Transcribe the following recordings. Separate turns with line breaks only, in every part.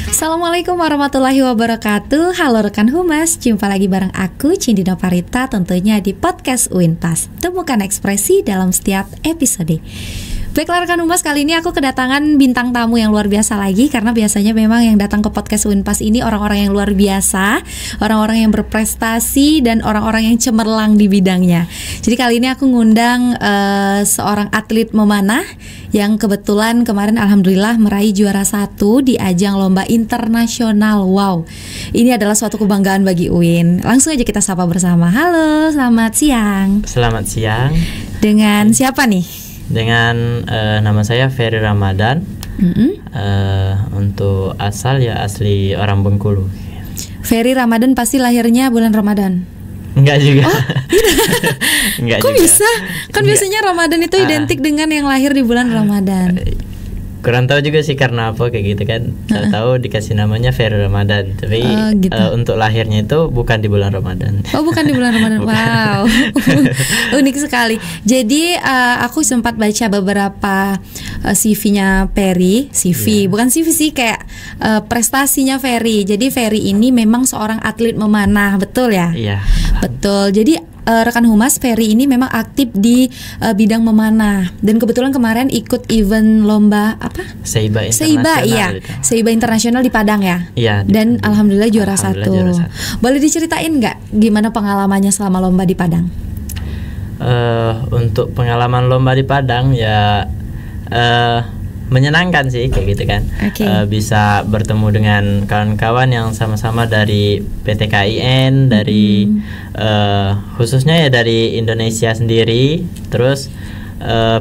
Assalamualaikum warahmatullahi wabarakatuh. Halo rekan Humas, jumpa lagi bareng aku Cindy Novarita tentunya di podcast UINPAS. Temukan ekspresi dalam setiap episode. Baiklah rekan Humas, kali ini aku kedatangan bintang tamu yang luar biasa lagi. Karena biasanya memang yang datang ke podcast UINPAS ini orang-orang yang luar biasa, orang-orang yang berprestasi, dan orang-orang yang cemerlang di bidangnya. Jadi kali ini aku ngundang seorang atlet memanah yang kebetulan kemarin alhamdulillah meraih juara 1 di ajang lomba internasional. Wow, ini adalah suatu kebanggaan bagi UIN. Langsung aja kita sapa bersama. Halo, selamat siang.
Selamat siang.
Dengan siapa nih?
Dengan nama saya Ferry Ramadan. Untuk asal ya asli orang Bengkulu.
Ferry Ramadan pasti lahirnya bulan Ramadan.
Enggak juga.
Oh,
enggak.
Kok
juga.
bisa? Kan biasanya Ramadan itu identik dengan yang lahir di bulan Ramadan.
Kurang tahu juga sih karena apa kayak gitu kan. Tahu dikasih namanya Ferry Ramadan, tapi
gitu.
Untuk lahirnya itu bukan di bulan Ramadan.
Oh, bukan di bulan Ramadan. Wow. Unik sekali. Jadi aku sempat baca beberapa CV-nya Ferry. Bukan CV sih, kayak prestasinya Ferry. Jadi Ferry ini memang seorang atlet memanah, betul ya?
Iya.
Betul. Jadi rekan Humas, Ferry ini memang aktif di bidang memanah, dan kebetulan kemarin ikut event lomba apa?
Seiba Internasional.
Iya. Seiba Internasional di Padang ya.
Iya.
Dan alhamdulillah juara 1. Boleh diceritain nggak gimana pengalamannya selama lomba di Padang?
Untuk pengalaman lomba di Padang ya menyenangkan sih kayak gitu kan. Bisa bertemu dengan kawan-kawan yang sama-sama dari PT KIN, dari khususnya ya dari Indonesia sendiri, terus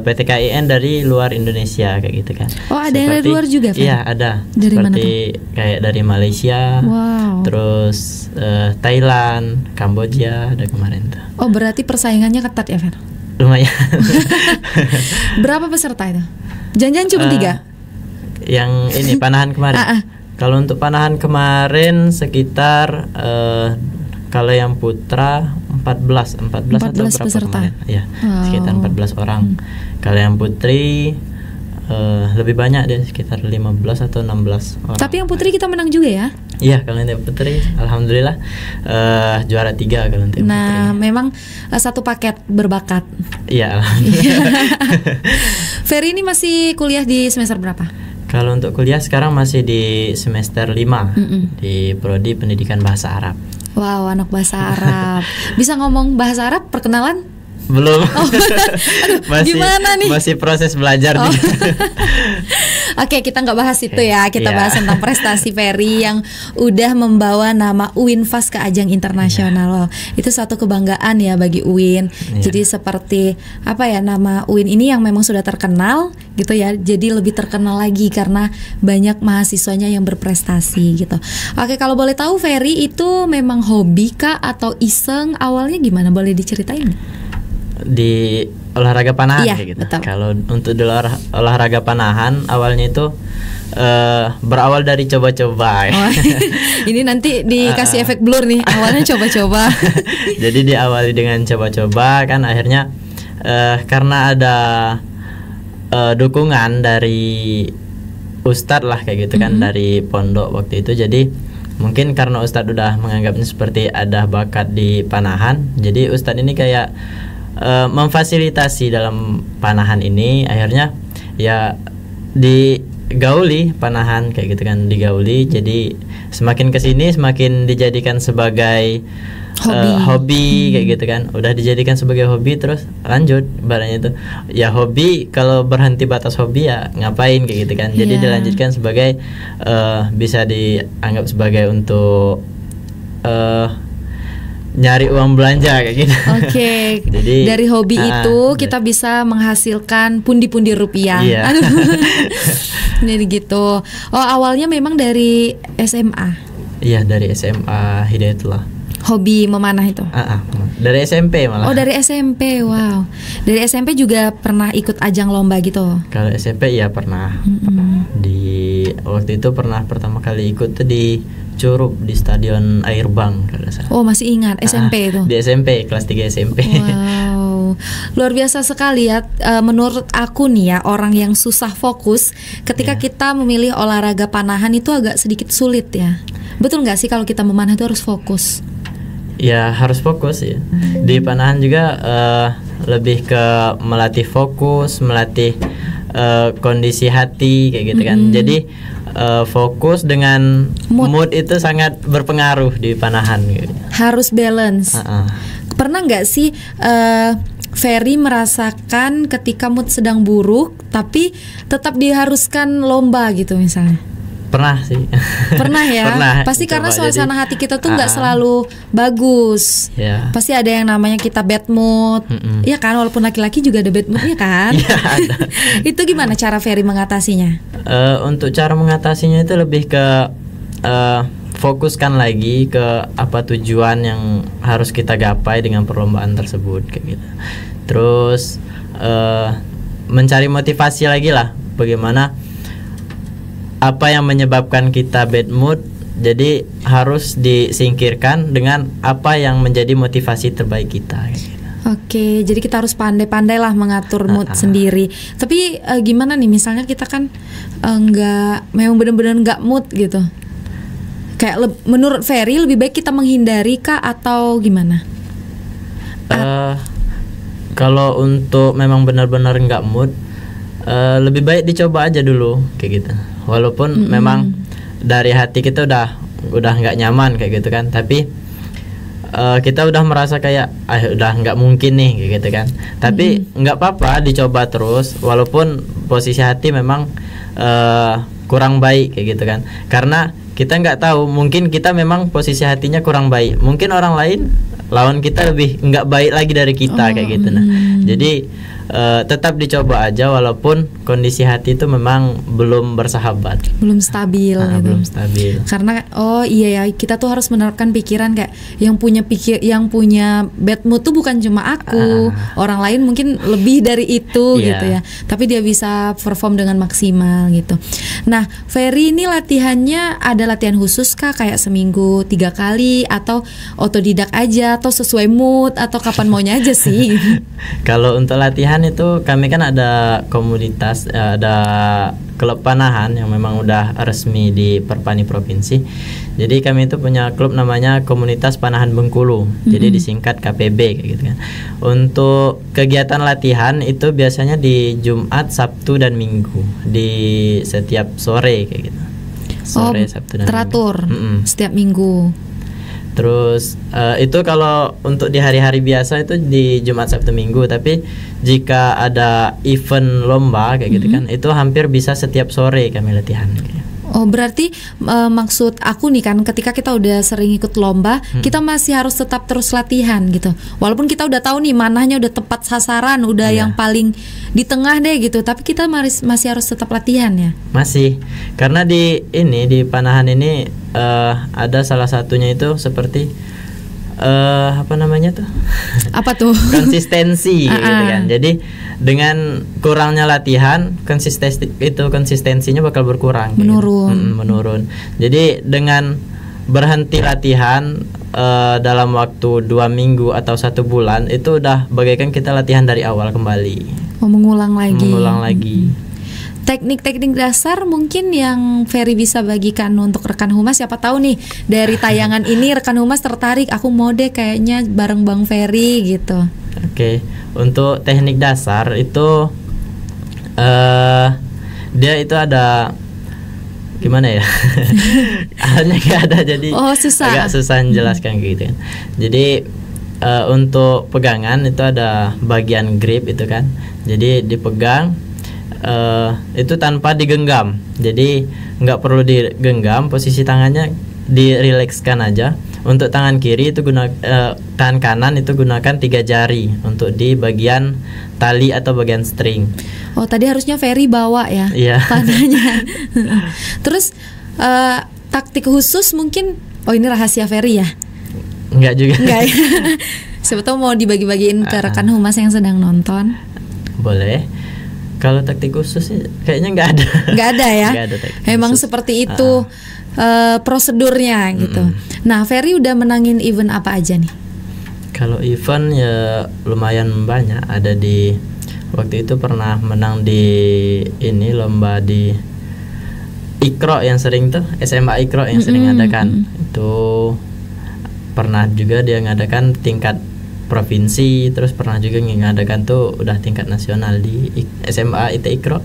PT KIN dari luar Indonesia kayak gitu kan.
Oh, ada yang dari luar juga kan?
Iya, ada.
Dari
seperti
mana tuh?
Kayak dari Malaysia.
Wow.
Terus Thailand, Kamboja ada kemarin tuh.
Oh, berarti persaingannya ketat ya, Fer?
Lumayan.
Berapa peserta itu? Jangan-jangan cuma 3?
Yang ini panahan kemarin. Kalau untuk panahan kemarin sekitar kalau yang putra 14 atau berapa
peserta.
kemarin? Ya, sekitar 14 orang. Kalau yang putri lebih banyak deh, sekitar 15 atau 16 orang.
Tapi yang putri kita menang juga ya?
Iya, kalau yang putri alhamdulillah juara 3 kalau yang putri.
Nah, memang satu paket berbakat.
Iya, alhamdulillah.
Ferry ini masih kuliah di semester berapa?
Kalau untuk kuliah sekarang masih di semester 5 di Prodi Pendidikan Bahasa Arab.
Wow, anak bahasa Arab. Bisa ngomong bahasa Arab? Perkenalan?
Belum.
Masih, gimana nih?
Masih proses belajar nih.
Oke, kita nggak bahas itu ya. Kita bahas tentang prestasi Ferry yang udah membawa nama UINPAS ke ajang internasional. Loh, itu satu kebanggaan ya bagi UIN. Jadi seperti apa ya, nama UIN ini yang memang sudah terkenal gitu ya. Jadi lebih terkenal lagi karena banyak mahasiswanya yang berprestasi gitu. Oke, kalau boleh tahu Ferry itu memang hobi kah atau iseng? Awalnya gimana? Boleh diceritain?
Di olahraga panahan kayak gitu.
Betul.
Kalau untuk di olahraga panahan awalnya itu berawal dari coba-coba.
Ini nanti dikasih efek blur nih. Awalnya coba-coba.
Jadi diawali dengan coba-coba kan, akhirnya karena ada dukungan dari ustadz lah kayak gitu kan, dari pondok waktu itu. Jadi mungkin karena ustadz udah menganggapnya seperti ada bakat di panahan, jadi ustadz ini kayak memfasilitasi dalam panahan ini. Akhirnya ya digauli panahan kayak gitu kan, digauli. Jadi semakin kesini semakin dijadikan sebagai hobi kayak gitu kan. Udah dijadikan sebagai hobi, terus lanjut barangnya itu ya hobi. Kalau berhenti batas hobi ya ngapain kayak gitu kan. Jadi dilanjutkan sebagai bisa dianggap sebagai untuk nyari uang belanja kayak gitu.
Oke. Jadi dari hobi itu kita bisa menghasilkan pundi-pundi rupiah.
Iya.
Jadi gitu. Oh, awalnya memang dari SMA.
Iya, dari SMA Hidayatullah.
Hobi memanah itu.
Dari SMP malah.
Oh, dari SMP. Wow. Dari SMP juga pernah ikut ajang lomba gitu.
Kalau SMP ya pernah. Di waktu itu pernah pertama kali ikut tuh di Curup, di Stadion Airbang kalau salah.
Oh, masih ingat SMP itu.
Di SMP, kelas 3 SMP.
Wow. luar biasa sekali ya. Menurut aku nih ya, orang yang susah fokus ketika kita memilih olahraga panahan itu agak sedikit sulit ya. Betul nggak sih kalau kita memanah itu harus fokus?
Ya harus fokus ya. Di panahan juga lebih ke melatih fokus, melatih kondisi hati kayak gitu kan. Jadi fokus dengan mood itu sangat berpengaruh di panahan gitu.
Harus balance. Pernah nggak sih Ferry merasakan ketika mood sedang buruk tapi tetap diharuskan lomba gitu misalnya?
Pernah sih.
Pernah ya?
Pernah,
pasti karena suasana hati kita tuh nggak selalu bagus. Pasti ada yang namanya kita bad mood. Iya kan, walaupun laki-laki juga ada bad moodnya kan.
Ada.
Itu gimana cara Ferry mengatasinya?
Untuk cara mengatasinya itu lebih ke fokuskan lagi ke apa tujuan yang harus kita gapai dengan perlombaan tersebut kayak gitu. Terus mencari motivasi lagi lah, bagaimana apa yang menyebabkan kita bad mood, jadi harus disingkirkan dengan apa yang menjadi motivasi terbaik kita.
Oke, jadi kita harus pandai-pandai lah mengatur mood sendiri. Tapi gimana nih, misalnya kita kan memang benar-benar nggak mood gitu. Kayak menurut Ferry lebih baik kita menghindari kah atau gimana?
Kalau untuk memang benar-benar nggak mood, lebih baik dicoba aja dulu kayak gitu. Walaupun memang dari hati kita udah nggak nyaman kayak gitu kan, tapi kita udah merasa kayak udah nggak mungkin nih kayak gitu kan. Tapi nggak apa-apa dicoba terus, walaupun posisi hati memang kurang baik kayak gitu kan. Karena kita nggak tahu, mungkin kita memang posisi hatinya kurang baik, mungkin orang lain lawan kita lebih nggak baik lagi dari kita kayak gitu. Nah, jadi tetap dicoba aja walaupun kondisi hati itu memang belum bersahabat, belum stabil gitu. Belum stabil.
Karena iya ya, kita tuh harus menerapkan pikiran kayak yang punya bad mood tuh bukan cuma aku, orang lain mungkin lebih dari itu gitu ya. Tapi dia bisa perform dengan maksimal gitu. Nah, Ferry ini latihannya ada latihan khusus kah, kayak seminggu 3 kali atau otodidak aja atau sesuai mood atau kapan maunya aja sih?
Kalau untuk latihan itu kami kan ada komunitas, ada klub panahan yang memang udah resmi di Perpani Provinsi. Jadi kami itu punya klub namanya Komunitas Panahan Bengkulu. Jadi disingkat KPB kayak gitu kan. Untuk kegiatan latihan itu biasanya di Jumat, Sabtu dan Minggu, di setiap sore kayak gitu. Sore, Sabtu dan
teratur
Minggu.
Setiap minggu.
Terus itu kalau untuk di hari-hari biasa itu di Jumat, Sabtu, Minggu. Tapi jika ada event lomba kayak gitu kan, itu hampir bisa setiap sore kami latihan.
Oh, berarti maksud aku nih kan, ketika kita udah sering ikut lomba, kita masih harus tetap terus latihan gitu. Walaupun kita udah tahu nih manahnya udah tepat sasaran, udah yang paling di tengah deh gitu, tapi kita masih harus tetap latihan ya.
Masih, karena di panahan ini ada salah satunya itu seperti apa namanya tuh?
Apa tuh?
Konsistensi gitu kan. Jadi dengan kurangnya latihan, konsistensinya bakal berkurang.
Menurun.
Menurun. Jadi dengan berhenti latihan dalam waktu 2 minggu atau 1 bulan, itu udah bagaikan kita latihan dari awal kembali.
Mengulang lagi.
Teknik-teknik
dasar mungkin yang Ferry bisa bagikan untuk rekan humas. Siapa tahu nih dari tayangan ini rekan humas tertarik, aku mau deh kayaknya bareng Bang Ferry gitu.
Oke, untuk teknik dasar itu dia itu ada gimana ya? Alatnya nggak ada, jadi agak susah menjelaskan gitu kan. Jadi untuk pegangan itu ada bagian grip itu kan. Jadi dipegang itu tanpa digenggam. Jadi nggak perlu digenggam, posisi tangannya dirilekskan aja. Untuk tangan kiri itu tangan kanan itu gunakan 3 jari untuk di bagian tali atau bagian string.
Oh, tadi harusnya Ferry bawa ya panahnya. Terus taktik khusus mungkin, ini rahasia Ferry ya?
Enggak juga.
Enggak ya? Siapa tahu mau dibagi-bagiin ke rekan humas yang sedang nonton.
Boleh. Kalau taktik khusus sih kayaknya nggak ada.
Nggak ada ya?
Nggak ada
emang khusus. Seperti itu prosedurnya gitu. Nah, Ferry udah menangin event apa aja nih?
Kalau event ya lumayan banyak. Ada di waktu itu pernah menang di ini lomba di Ikro yang sering tuh, SMA Ikro yang sering adakan. Itu pernah juga dia ngadakan tingkat provinsi, terus pernah juga ngadakan tuh udah tingkat nasional di SMA IT Ikro.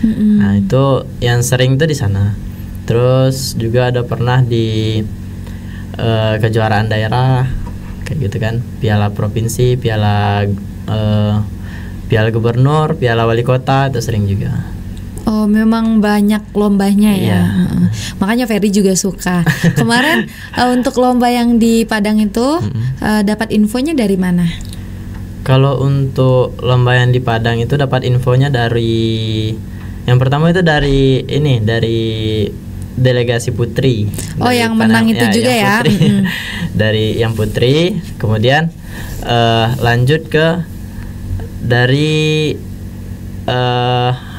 Nah, itu yang sering tuh di sana. Terus juga ada pernah di kejuaraan daerah kayak gitu kan, piala provinsi, piala gubernur, piala wali kota itu sering juga.
Oh, memang banyak lombanya ya. Makanya Ferry juga suka. Kemarin untuk lomba yang di Padang itu dapat infonya dari mana?
Kalau untuk lomba yang di Padang itu dapat infonya dari yang pertama itu dari delegasi putri.
Oh,
dari
yang menang itu juga ya.
Dari yang putri, kemudian lanjut ke dari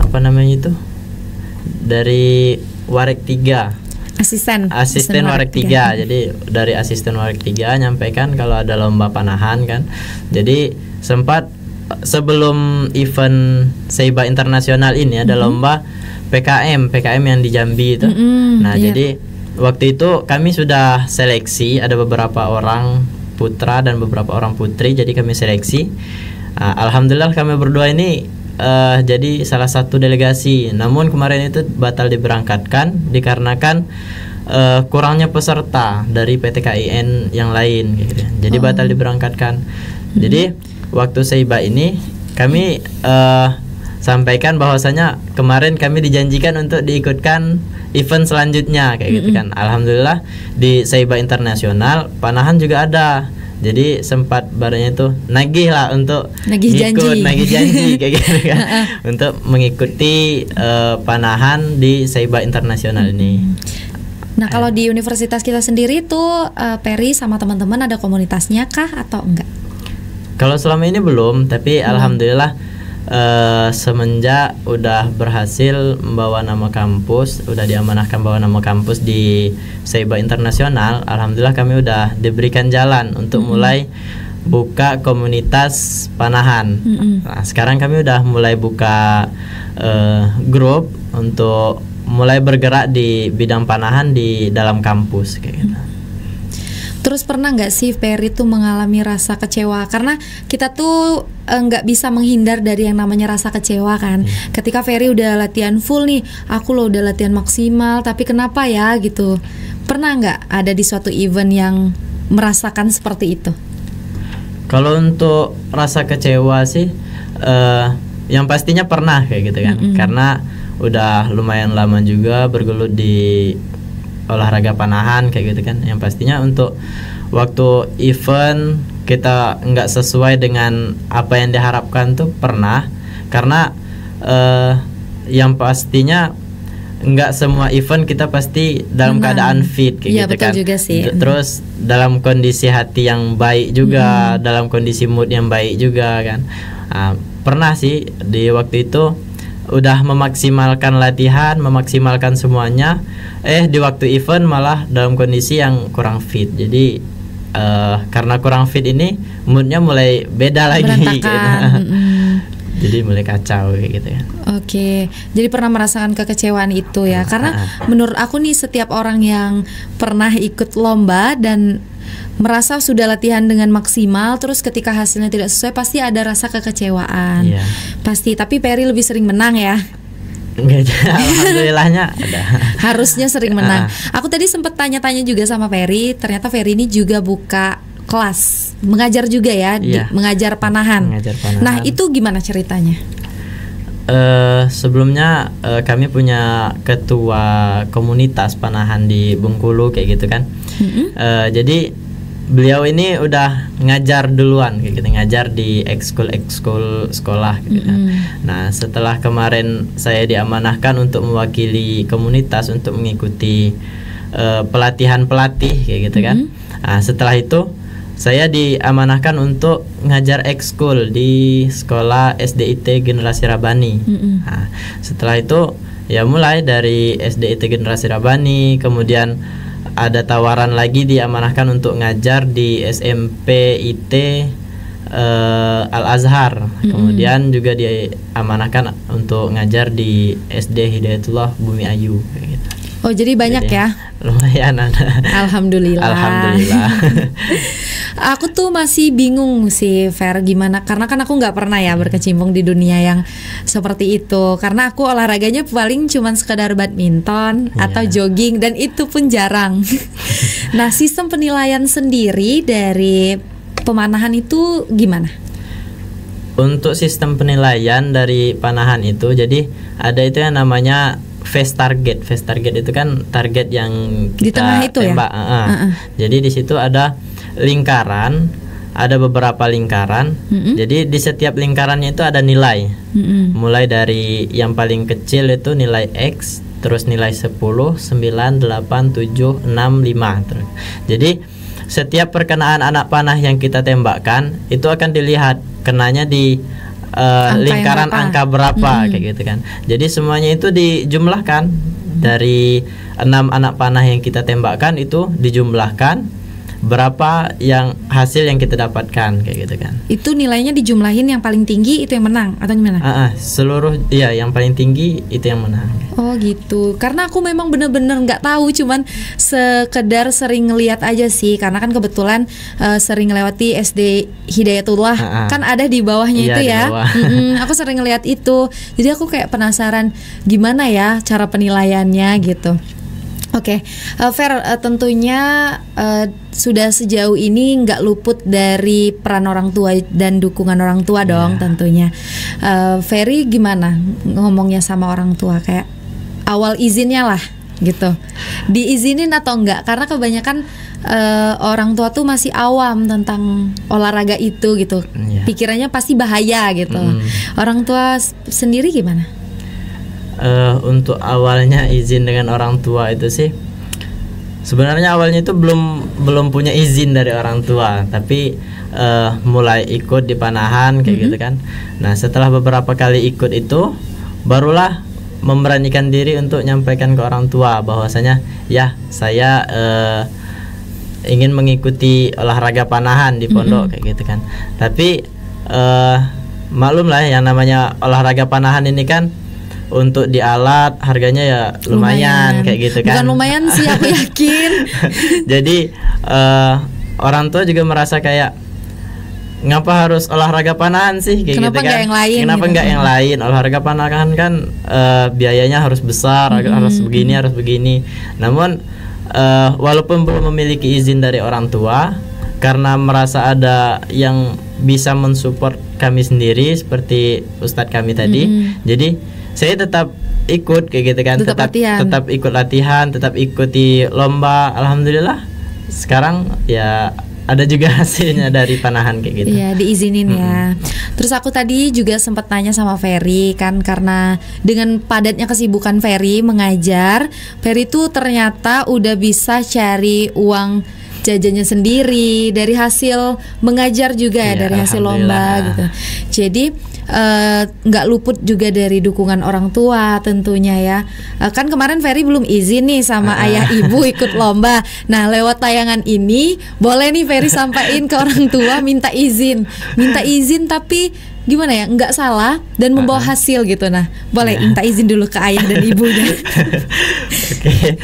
apa namanya itu? Dari Warek 3. Asisten Warek 3. Jadi dari asisten Warek 3 nyampaikan kalau ada lomba panahan kan. Jadi sempat sebelum event Seiba Internasional ini ada lomba PKM yang di Jambi itu. Jadi waktu itu kami sudah seleksi, ada beberapa orang putra dan beberapa orang putri, jadi kami seleksi. Alhamdulillah kami berdua ini jadi salah satu delegasi. Namun kemarin itu batal diberangkatkan dikarenakan kurangnya peserta dari PT KIN yang lain gitu. Jadi batal diberangkatkan. Jadi waktu Seiba ini kami sampaikan bahwasanya kemarin kami dijanjikan untuk diikutkan event selanjutnya kayak gitu kan. Alhamdulillah di Seiba Internasional panahan juga ada. Jadi sempat barangnya itu nagih lah untuk nagih janji kayak gitu kan. Untuk mengikuti panahan di Seiba Internasional ini.
Nah, kalau di universitas kita sendiri tuh Perry sama teman-teman ada komunitasnya kah atau enggak?
Kalau selama ini belum, tapi alhamdulillah semenjak udah berhasil membawa nama kampus, udah diamanahkan bawa nama kampus di Seiba Internasional, alhamdulillah kami udah diberikan jalan untuk mulai buka komunitas panahan. Nah, sekarang kami udah mulai buka grup untuk mulai bergerak di bidang panahan di dalam kampus kayak gitu.
Terus pernah nggak sih Perry tuh mengalami rasa kecewa? Karena kita tuh nggak bisa menghindar dari yang namanya rasa kecewa kan. Ketika Perry udah latihan full nih, aku loh udah latihan maksimal, tapi kenapa ya gitu? Pernah nggak ada di suatu event yang merasakan seperti itu?
Kalau untuk rasa kecewa sih, yang pastinya pernah kayak gitu kan. Karena udah lumayan lama juga bergelut di olahraga panahan kayak gitu kan. Yang pastinya untuk waktu event kita nggak sesuai dengan apa yang diharapkan tuh pernah. Karena yang pastinya nggak semua event kita pasti dalam keadaan fit kayak gitu kan.
Juga sih.
Terus dalam kondisi hati yang baik juga, dalam kondisi mood yang baik juga kan. Pernah sih di waktu itu udah memaksimalkan latihan, memaksimalkan semuanya, di waktu event malah dalam kondisi yang kurang fit. Jadi karena kurang fit ini moodnya mulai beda lagi gitu. Jadi mulai kacau kayak gitu ya.
Oke, jadi pernah merasakan kekecewaan itu ya. Karena menurut aku nih, setiap orang yang pernah ikut lomba dan merasa sudah latihan dengan maksimal, terus ketika hasilnya tidak sesuai, pasti ada rasa kekecewaan. Pasti, tapi Perry lebih sering menang ya.
Enggak, alhamdulillahnya ada.
Harusnya sering menang. Aku tadi sempat tanya-tanya juga sama Perry, ternyata Perry ini juga buka kelas, mengajar juga ya, mengajar panahan. Nah, itu gimana ceritanya?
Sebelumnya kami punya ketua komunitas panahan di Bengkulu kayak gitu kan. Jadi beliau ini udah ngajar duluan kayak gitu, ngajar di ekskul sekolah gitu kan. Nah, setelah kemarin saya diamanahkan untuk mewakili komunitas untuk mengikuti pelatihan pelatih kayak gitu kan. Nah, setelah itu saya diamanahkan untuk ngajar ekskul di sekolah SDIT Generasi Rabani. Nah, setelah itu ya mulai dari SDIT Generasi Rabani, kemudian ada tawaran lagi diamanahkan untuk ngajar di SMP IT Al Azhar. Kemudian juga diamanahkan untuk ngajar di SD Hidayatullah Bumi Ayu kayak gitu.
Oh, jadi banyak ya?
Lumayan ada.
Alhamdulillah.
Alhamdulillah.
Aku tuh masih bingung sih, Fer, gimana? Karena kan aku nggak pernah ya berkecimpung di dunia yang seperti itu. Karena aku olahraganya paling cuman sekedar badminton atau jogging, dan itu pun jarang. Nah, sistem penilaian sendiri dari pemanahan itu gimana?
Untuk sistem penilaian dari panahan itu, jadi ada itu yang namanya face target. Face target itu kan target yang kita
di tengah itu
tembak.
Ya?
Jadi di situ ada lingkaran, ada beberapa lingkaran. Jadi di setiap lingkarannya itu ada nilai. Mulai dari yang paling kecil itu nilai X, terus nilai 10, 9, 8, 7, 6, 5 terus. Jadi setiap perkenaan anak panah yang kita tembakkan itu akan dilihat kenanya di lingkaran angka berapa kayak gitu kan. Jadi semuanya itu dijumlahkan dari 6 anak panah yang kita tembakkan, itu dijumlahkan berapa yang hasil yang kita dapatkan kayak gitu kan.
Itu nilainya dijumlahin, yang paling tinggi itu yang menang atau gimana?
Seluruh yang paling tinggi itu yang menang.
Oh gitu. Karena aku memang bener-bener nggak tahu, cuman sekedar sering ngeliat aja sih. Karena kan kebetulan sering lewati SD Hidayatullah, kan ada di bawahnya itu ya. Aku sering ngeliat itu. Jadi aku kayak penasaran gimana ya cara penilaiannya gitu. Oke, Fer, tentunya sudah sejauh ini nggak luput dari peran orang tua dan dukungan orang tua dong tentunya. Ferry gimana ngomongnya sama orang tua, kayak awal izinnya lah gitu, diizinin atau enggak? Karena kebanyakan orang tua tuh masih awam tentang olahraga itu gitu, pikirannya pasti bahaya gitu. Orang tua sendiri gimana?
Untuk awalnya izin dengan orang tua itu sih, sebenarnya awalnya itu belum punya izin dari orang tua, tapi mulai ikut di panahan kayak gitu kan. Nah, setelah beberapa kali ikut itu, barulah memberanikan diri untuk nyampaikan ke orang tua bahwasanya ya saya ingin mengikuti olahraga panahan di pondok kayak gitu kan. Tapi maklum lah yang namanya olahraga panahan ini kan, untuk di alat harganya ya lumayan kayak gitu kan.
Bukan lumayan sih, aku yakin.
Jadi orang tua juga merasa kayak, ngapa harus olahraga panahan sih kayak
kenapa
gitu kan.
Yang lain,
kenapa
gitu?
Nggak yang lain? Olahraga panahan kan biayanya harus besar, harus begini. Namun walaupun belum memiliki izin dari orang tua, karena merasa ada yang bisa mensupport kami sendiri seperti ustadz kami tadi, jadi saya tetap ikut kayak gitu kan, tetap ikut latihan, tetap ikuti lomba. Alhamdulillah sekarang ya ada juga hasilnya dari panahan kayak gitu.
Iya, diizinin ya. Terus aku tadi juga sempat tanya sama Ferry kan, karena dengan padatnya kesibukan Ferry mengajar, Ferry tuh ternyata udah bisa cari uang jajannya sendiri dari hasil mengajar juga ya, dari hasil lomba gitu. Jadi nggak luput juga dari dukungan orang tua tentunya ya. Kan kemarin Ferry belum izin nih sama ayah ibu ikut lomba. Nah, lewat tayangan ini boleh nih Ferry sampaikan ke orang tua minta izin tapi gimana ya, nggak salah dan membawa hasil gitu. Nah, boleh minta izin dulu ke ayah dan ibunya.
Oke.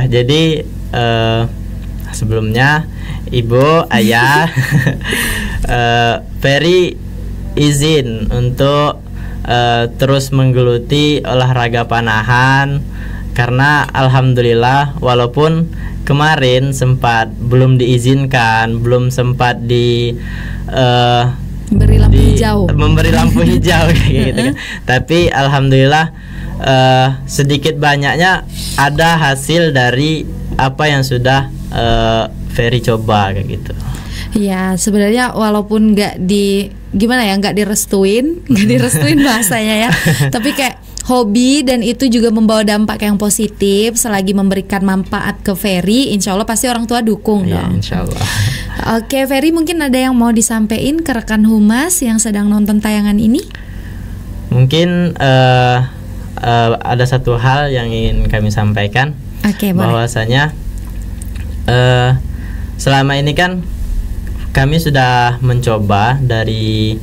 Jadi sebelumnya ibu, ayah, Ferry izin untuk terus menggeluti olahraga panahan, karena alhamdulillah walaupun kemarin sempat belum diizinkan, belum sempat memberi lampu hijau kayak gitu kan. Tapi alhamdulillah sedikit banyaknya ada hasil dari apa yang sudah Ferry coba kayak gitu.
Ya, sebenarnya walaupun nggak direstuin bahasanya ya, tapi kayak hobi, dan itu juga membawa dampak yang positif. Selagi memberikan manfaat ke Ferry, insya Allah pasti orang tua dukung dong.
Insya Allah.
Oke, Ferry, mungkin ada yang mau disampaikan ke rekan humas yang sedang nonton tayangan ini?
Mungkin ada satu hal yang ingin kami sampaikan.
Oke,
bahwasanya selama ini kan kami sudah mencoba dari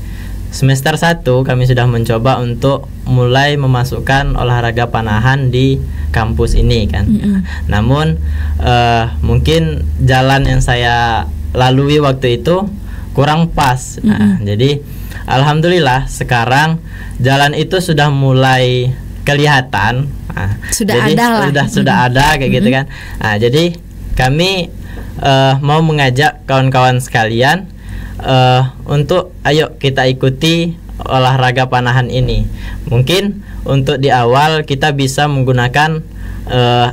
semester 1 kami sudah mencoba untuk mulai memasukkan olahraga panahan di kampus ini kan. Namun mungkin jalan yang saya lalui waktu itu kurang pas. Nah, jadi alhamdulillah sekarang jalan itu sudah mulai kelihatan. Nah,
sudah
jadi
ada lah.
Sudah ada kayak gitu kan. Nah, jadi kami mau mengajak kawan-kawan sekalian untuk ayo kita ikuti olahraga panahan ini. Mungkin untuk di awal kita bisa menggunakan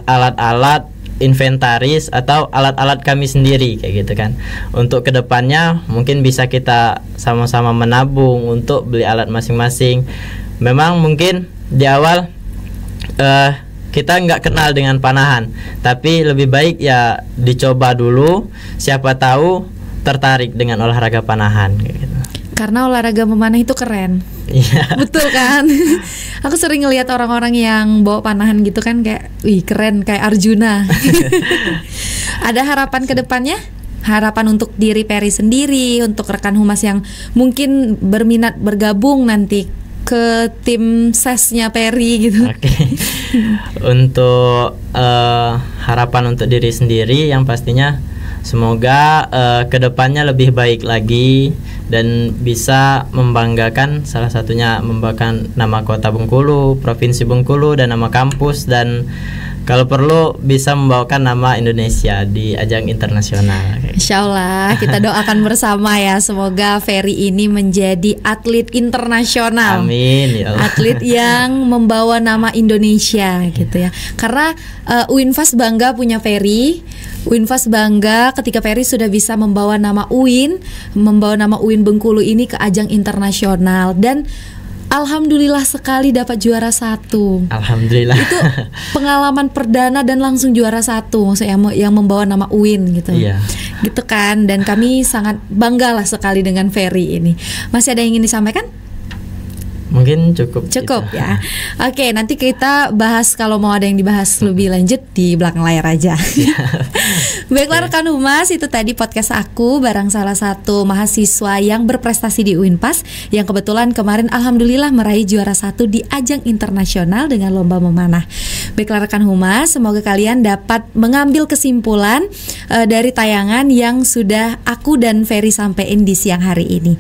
alat-alat inventaris atau alat-alat kami sendiri kayak gitu kan. Untuk kedepannya mungkin bisa kita sama-sama menabung untuk beli alat masing-masing. Memang mungkin di awal kita nggak kenal dengan panahan, tapi lebih baik ya dicoba dulu, siapa tahu tertarik dengan olahraga panahan kayak gitu.
Karena olahraga memanah itu keren.
Iya.
Betul kan? Aku sering ngelihat orang-orang yang bawa panahan gitu kan, kayak wih keren, kayak Arjuna. Ada harapan ke depannya? Harapan untuk diri Peri sendiri, untuk rekan humas yang mungkin berminat bergabung nanti ke tim sesnya Peri gitu.
Oke. Untuk harapan untuk diri sendiri yang pastinya semoga kedepannya lebih baik lagi dan bisa membanggakan, salah satunya membanggakan nama Kota Bengkulu, Provinsi Bengkulu, dan nama kampus, dan kalau perlu bisa membawakan nama Indonesia di ajang internasional.
Insya Allah kita doakan bersama ya, semoga Ferry ini menjadi atlet internasional.
Amin ya Allah.
Atlet yang membawa nama Indonesia gitu ya. Karena UINFAS bangga punya Ferry. UINFAS bangga ketika Ferry sudah bisa membawa nama UIN, membawa nama UIN Bengkulu ini ke ajang internasional, dan alhamdulillah sekali dapat juara 1.
Alhamdulillah.
Itu pengalaman perdana dan langsung juara 1, maksudnya yang membawa nama UIN gitu.
Iya.
Gitu kan, dan kami sangat bangga lah sekali dengan Ferry ini. Masih ada yang ingin disampaikan?
Mungkin cukup
gitu.
gitu.
Ya. Oke, nanti kita bahas kalau mau ada yang dibahas lebih lanjut di belakang layar aja. Baiklah rekan humas, itu tadi podcast aku bareng salah satu mahasiswa yang berprestasi di UINPAS yang kebetulan kemarin alhamdulillah meraih juara 1 di ajang internasional dengan lomba memanah. Baiklah rekan humas, semoga kalian dapat mengambil kesimpulan dari tayangan yang sudah aku dan Ferry sampaikan di siang hari ini.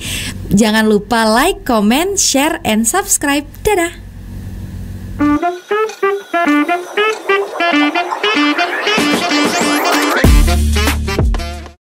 Jangan lupa like, comment, share, and subscribe. Dadah.